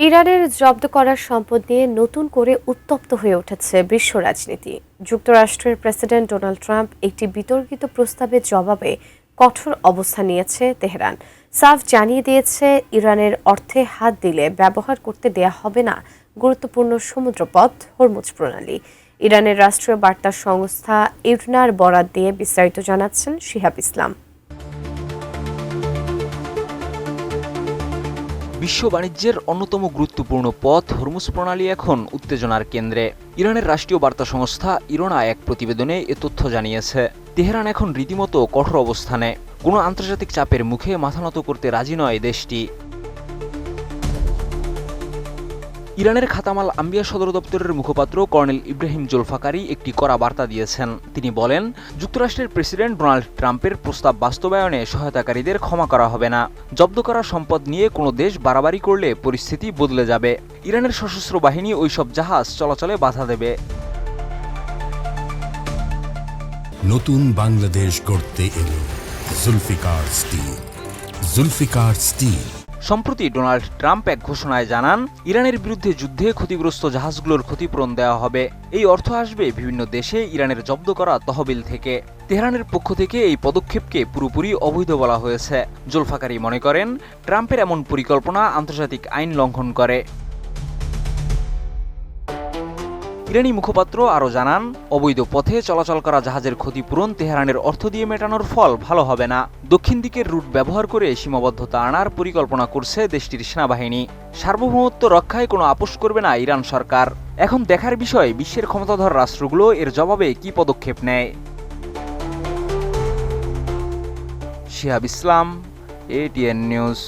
ইরানের জব্দ করা সম্পদ নিয়ে নতুন করে উত্তপ্ত হয়ে উঠেছে বিশ্ব রাজনীতি। যুক্তরাষ্ট্রের প্রেসিডেন্ট ডোনাল্ড ট্রাম্প একটি বিতর্কিত প্রস্তাবের জবাবে কঠোর অবস্থান নিয়েছে তেহরান। সাফ জানিয়ে দিয়েছে, ইরানের অর্থে হাত দিলে ব্যবহার করতে দেয়া হবে না গুরুত্বপূর্ণ সমুদ্রপথ হরমুজ প্রণালী। ইরানের রাষ্ট্রীয় বার্তা সংস্থা ইরনার বরাত দিয়ে বিস্তারিত জানাচ্ছেন শিহাব ইসলাম। বিশ্ব বাণিজ্যের অন্যতম গুরুত্বপূর্ণ পথ হরমুজ প্রণালী এখন উত্তেজনার কেন্দ্রে। ইরানের রাষ্ট্রীয় বার্তা সংস্থা ইরনা এক প্রতিবেদনে এ তথ্য জানিয়েছে। তেহরান এখন রীতিমতো কঠোর অবস্থানে। কোনো আন্তর্জাতিক চাপের মুখে মাথা নত করতে রাজি নয় দেশটি। ইরানের খাতামাল আম্বিয়া সদর দপ্তরের মুখপাত্র কর্নেল ইব্রাহিম জোলফাকারি একটি কড়া বার্তা দিয়েছেন। তিনি বলেন, যুক্তরাষ্ট্রের প্রেসিডেন্ট ডোনাল্ড ট্রাম্পের প্রস্তাব বাস্তবায়নে সহায়তাকারীদের ক্ষমা করা হবে না। জব্দ করা সম্পদ নিয়ে কোনো দেশ বাড়াবাড়ি করলে পরিস্থিতি বদলে যাবে। ইরানের সশস্ত্র বাহিনী ওইসব জাহাজ চলাচলে বাধা দেবে। নতুন বাংলাদেশ গড়তে এলো জুলফিকার স্টিল। জুলফিকার স্টিল। সম্প্রতি ডোনাল্ড ট্রাম্প এক ঘোষণায় জানান, ইরানের বিরুদ্ধে যুদ্ধে ক্ষতিগ্রস্ত জাহাজগুলোর ক্ষতিপূরণ দেওয়া হবে। এই অর্থ আসবে বিভিন্ন দেশে ইরানের জব্দ করা তহবিল থেকে। তেহরানের পক্ষ থেকে এই পদক্ষেপকে পুরোপুরি অবৈধ বলা হয়েছে। জোলফাকারি মনে করেন, ট্রাম্পের এমন পরিকল্পনা আন্তর্জাতিক আইন লঙ্ঘন করে। ইরানি মুখপাত্র আরও জানান, অবৈধ পথে চলাচল করা জাহাজের ক্ষতিপূরণ তেহরানের অর্থ দিয়ে মেটানোর ফল ভালো হবে না। দক্ষিণ দিকের রুট ব্যবহার করে সীমাবদ্ধতা আনার পরিকল্পনা করছে দেশটির সেনাবাহিনী। সার্বভৌমত্ব রক্ষায় কোনো আপোষ করবে না ইরান সরকার। এখন দেখার বিষয়, বিশ্বের ক্ষমতাধর রাষ্ট্রগুলো এর জবাবে কী পদক্ষেপ নেয়। শিহাব ইসলাম, ATN নিউজ।